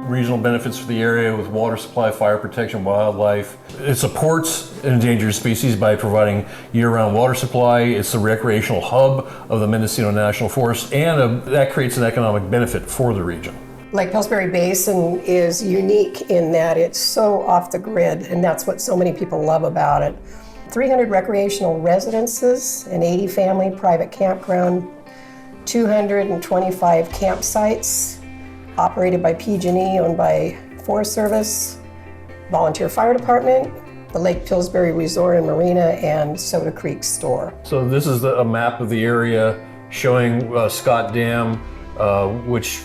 regional benefits for the area with water supply, fire protection, wildlife. It supports endangered species by providing year-round water supply. It's the recreational hub of the Mendocino National Forest, and that creates an economic benefit for the region. Lake Pillsbury Basin is unique in that it's so off the grid, and that's what so many people love about it. 300 recreational residences, an 80 family private campground, 225 campsites operated by PG&E, owned by Forest Service, volunteer fire department, the Lake Pillsbury Resort and Marina, and Soda Creek store. So this is a map of the area showing Scott Dam, which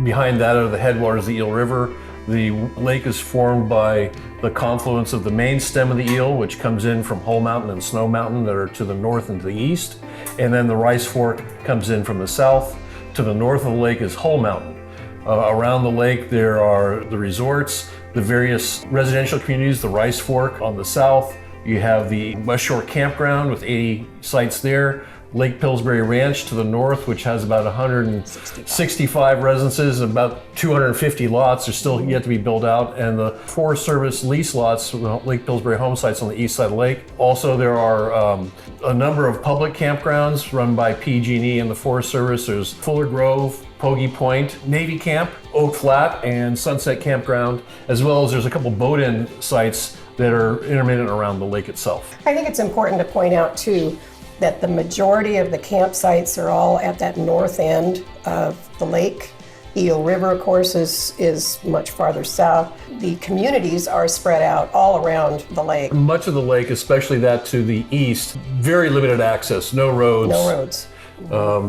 behind that are the headwaters of the Eel River. The lake is formed by the confluence of the main stem of the Eel, which comes in from Hull Mountain and Snow Mountain that are to the north and to the east. And then the Rice Fork comes in from the south. To the north of the lake is Hull Mountain. Around the lake there are the resorts, the various residential communities, the Rice Fork on the south. You have the West Shore Campground with 80 sites there. Lake Pillsbury Ranch to the north, which has about 165 residences and about 250 lots are still yet to be built out, and the Forest Service lease lots, Lake Pillsbury home sites on the east side of the lake. Also, there are a number of public campgrounds run by PG&E and the Forest Service. There's Fuller Grove, Pogey Point, Navy Camp, Oak Flat, and Sunset Campground, as well as there's a couple boat-in sites that are intermittent around the lake itself. I think it's important to point out too that the majority of the campsites are all at that north end of the lake. Eel River, of course, is much farther south. The communities are spread out all around the lake. Much of the lake, especially that to the east, very limited access, no roads. No roads.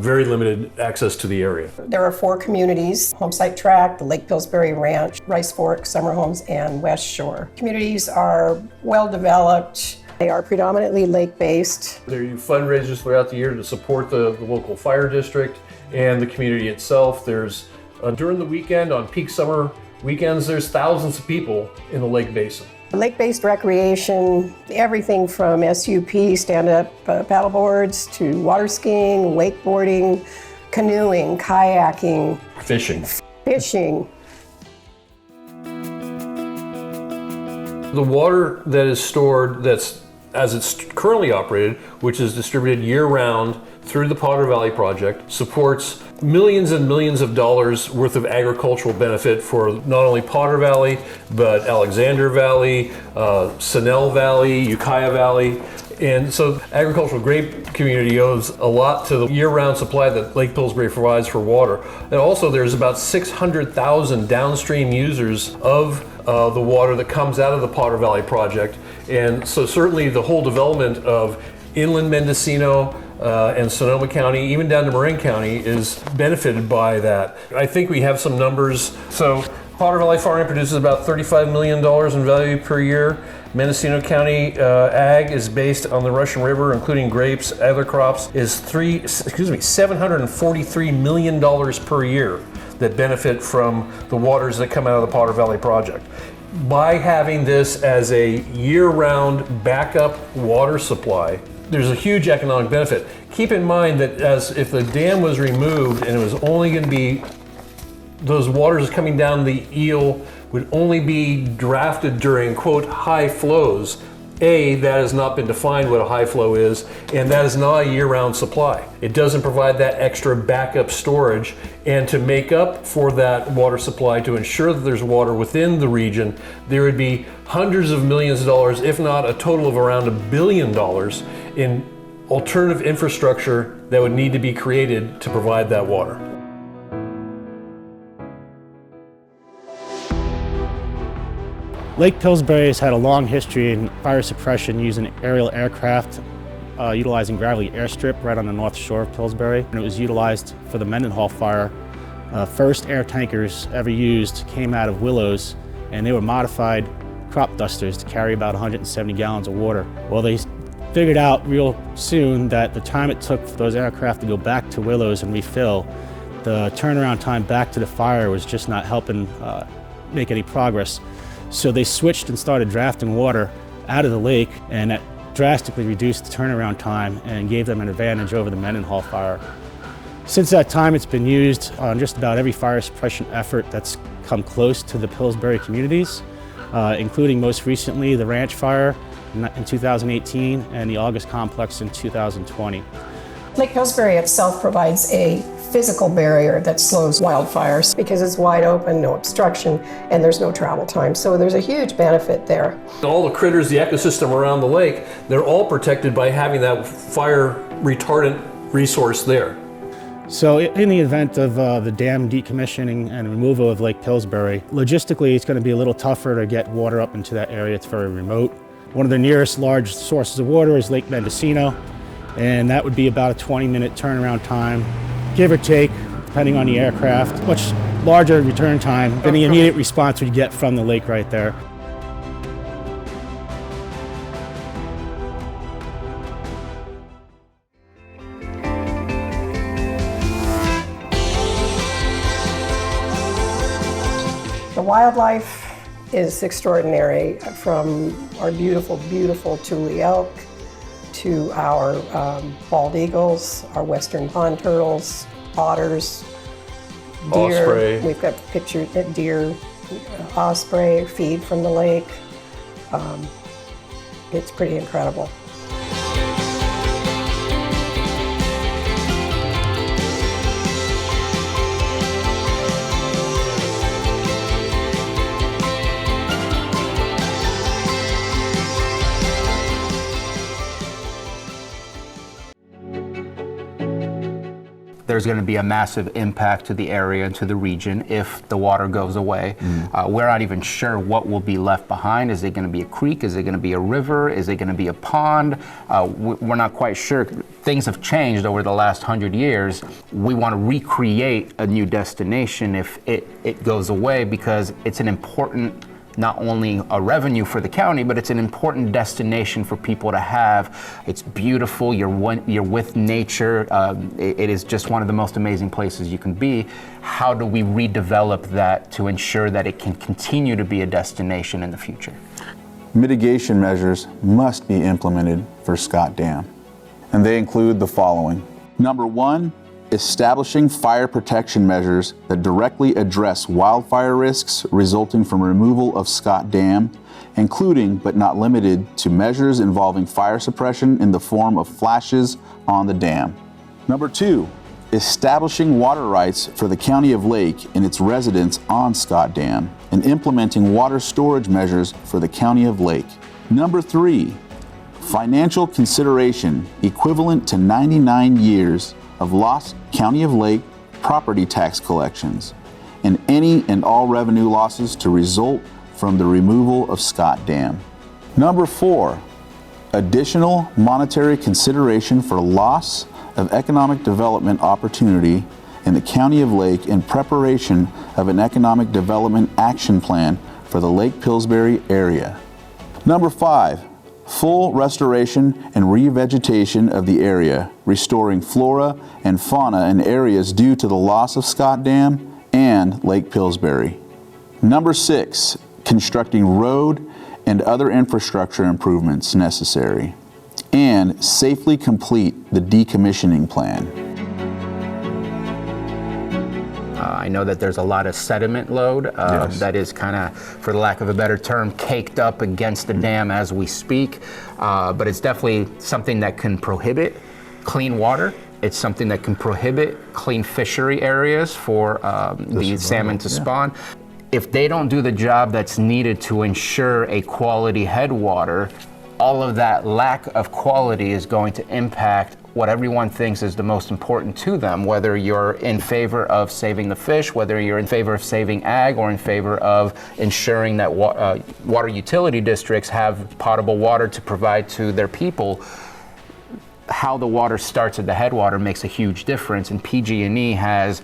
Very limited access to the area. There are 4 communities: Homesite Tract, the Lake Pillsbury Ranch, Rice Fork, Summer Homes, and West Shore. Communities are well developed. They are predominantly lake-based. There are fundraisers throughout the year to support the local fire district and the community itself. There's, during the weekend, on peak summer weekends, there's thousands of people in the lake basin. Lake-based recreation, everything from SUP, stand-up paddleboards, to water skiing, wakeboarding, canoeing, kayaking, Fishing. The water that is stored, that's as it's currently operated, which is distributed year-round through the Potter Valley Project, supports millions and millions of dollars worth of agricultural benefit for not only Potter Valley, but Alexander Valley, Sunell Valley, Ukiah Valley. And so agricultural grape community owes a lot to the year-round supply that Lake Pillsbury provides for water. And also there's about 600,000 downstream users of the water that comes out of the Potter Valley Project. And so certainly the whole development of inland Mendocino and Sonoma County, even down to Marin County, is benefited by that. I think we have some numbers. So Potter Valley Farming produces about $35 million in value per year. Mendocino County ag is based on the Russian River, including grapes, other crops, is $743 million per year that benefit from the waters that come out of the Potter Valley Project. By having this as a year-round backup water supply, there's a huge economic benefit. Keep in mind that as if the dam was removed and it was only going to be those waters coming down the Eel would only be drafted during, quote, high flows. That has not been defined what a high flow is, and that is not a year-round supply. It doesn't provide that extra backup storage, and to make up for that water supply, to ensure that there's water within the region, there would be hundreds of millions of dollars, if not a total of around $1 billion in alternative infrastructure that would need to be created to provide that water. Lake Pillsbury has had a long history in fire suppression using aerial aircraft, utilizing Gravelly Airstrip right on the north shore of Pillsbury. And it was utilized for the Mendenhall fire. First air tankers ever used came out of Willows, and they were modified crop dusters to carry about 170 gallons of water. Well, they figured out real soon that the time it took for those aircraft to go back to Willows and refill, the turnaround time back to the fire was just not helping make any progress. So they switched and started drafting water out of the lake, and that drastically reduced the turnaround time and gave them an advantage over the Mendenhall fire. Since that time, it's been used on just about every fire suppression effort that's come close to the Pillsbury communities, including most recently the ranch fire in 2018 and the August complex in 2020. Lake Pillsbury itself provides a physical barrier that slows wildfires because it's wide open, no obstruction, and there's no travel time. So there's a huge benefit there. All the critters, the ecosystem around the lake, they're all protected by having that fire retardant resource there. So in the event of the dam decommissioning and removal of Lake Pillsbury, logistically it's going to be a little tougher to get water up into that area. It's very remote. One of the nearest large sources of water is Lake Mendocino, and that would be about a 20-minute turnaround time, give or take, depending on the aircraft. Much larger return time than the immediate response we'd get from the lake right there. The wildlife is extraordinary, from our beautiful, beautiful Tule elk to our bald eagles, our western pond turtles, otters, deer. Osprey. We've got pictures of deer, osprey feed from the lake. It's pretty incredible. There's going to be a massive impact to the area and to the region if the water goes away. We're not even sure what will be left behind. Is it going to be a creek? Is it going to be a river? Is it going to be a pond? We're not quite sure. Things have changed over the last 100 years. We want to recreate a new destination if it goes away, because it's an important, not only a revenue for the county, but it's an important destination for people to have. It's beautiful, you're with nature. It is just one of the most amazing places you can be. How do we redevelop that to ensure that it can continue to be a destination in the future? Mitigation measures must be implemented for Scott Dam, and they include the following. Number one, establishing fire protection measures that directly address wildfire risks resulting from removal of Scott Dam, including but not limited to measures involving fire suppression in the form of flashes on the dam. Number two, establishing water rights for the County of Lake and its residents on Scott Dam, and implementing water storage measures for the County of Lake. Number three, financial consideration equivalent to 99 years of lost County of Lake property tax collections and any and all revenue losses to result from the removal of Scott Dam. Number four, additional monetary consideration for loss of economic development opportunity in the County of Lake in preparation of an economic development action plan for the Lake Pillsbury area. Number five, full restoration and revegetation of the area, restoring flora and fauna in areas due to the loss of Scott Dam and Lake Pillsbury. Number six, constructing road and other infrastructure improvements necessary, and safely complete the decommissioning plan. I know that there's a lot of sediment load that is kind of, for the lack of a better term, caked up against the dam as we speak. But it's definitely something that can prohibit clean water. It's something that can prohibit clean fishery areas for the salmon to spawn. If they don't do the job that's needed to ensure a quality headwater, all of that lack of quality is going to impact what everyone thinks is the most important to them, whether you're in favor of saving the fish, whether you're in favor of saving ag, or in favor of ensuring that water utility districts have potable water to provide to their people. How the water starts at the headwater makes a huge difference, and PG&E has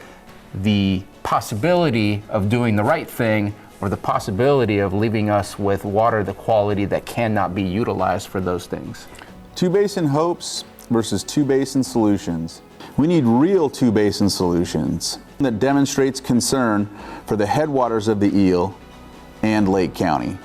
the possibility of doing the right thing, or the possibility of leaving us with water the quality that cannot be utilized for those things. Two-basin hopes versus two-basin solutions. We need real two-basin solutions that demonstrates concern for the headwaters of the Eel and Lake County.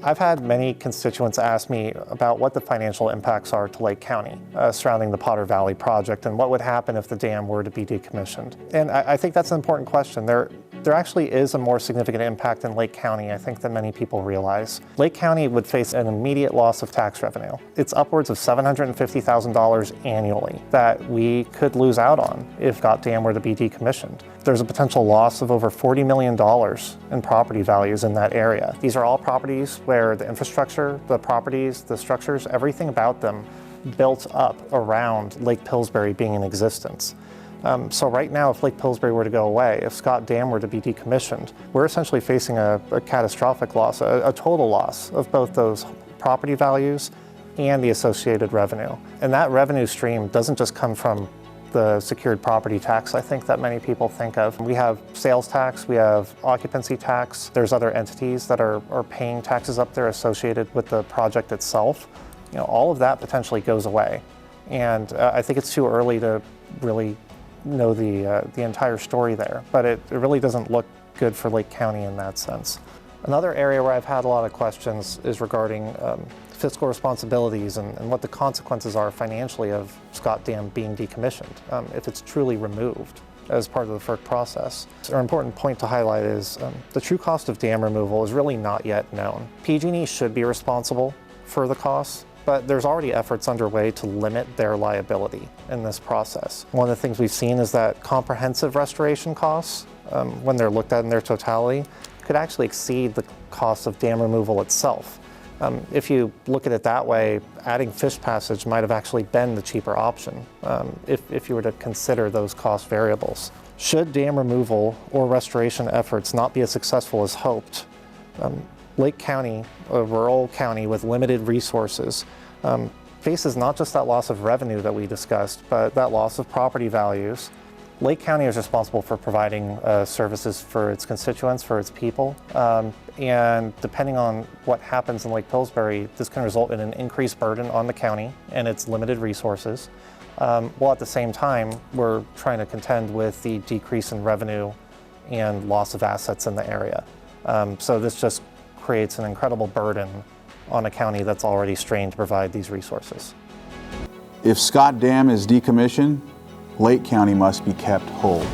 I I've had many constituents ask me about what the financial impacts are to Lake County surrounding the Potter Valley project and what would happen if the dam were to be decommissioned. And I think that's an important question. There actually is a more significant impact in Lake County, I think, than many people realize. Lake County would face an immediate loss of tax revenue. It's upwards of $750,000 annually that we could lose out on if Scott Dam were to be decommissioned. There's a potential loss of over $40 million in property values in that area. These are all properties where the infrastructure, the properties, the structures, everything about them built up around Lake Pillsbury being in existence. So right now, if Lake Pillsbury were to go away, if Scott Dam were to be decommissioned, we're essentially facing a catastrophic loss, a total loss of both those property values and the associated revenue. And that revenue stream doesn't just come from the secured property tax, I think, that many people think of. We have sales tax, we have occupancy tax, there's other entities that are paying taxes up there associated with the project itself. You know, all of that potentially goes away. And I think it's too early to really know the entire story there, but it really doesn't look good for Lake County in that sense. Another area where I've had a lot of questions is regarding fiscal responsibilities and what the consequences are financially of Scott Dam being decommissioned if it's truly removed as part of the FERC process. An important point to highlight is the true cost of dam removal is really not yet known. PG&E should be responsible for the costs, but there's already efforts underway to limit their liability in this process. One of the things we've seen is that comprehensive restoration costs, when they're looked at in their totality, could actually exceed the cost of dam removal itself. If you look at it that way, adding fish passage might have actually been the cheaper option if you were to consider those cost variables. Should dam removal or restoration efforts not be as successful as hoped, Lake County, a rural county with limited resources, faces not just that loss of revenue that we discussed, but that loss of property values. Lake County is responsible for providing services for its constituents, for its people, and depending on what happens in Lake Pillsbury, this can result in an increased burden on the county and its limited resources, while at the same time, we're trying to contend with the decrease in revenue and loss of assets in the area. So this just creates an incredible burden on a county that's already strained to provide these resources. If Scott Dam is decommissioned, Lake County must be kept whole.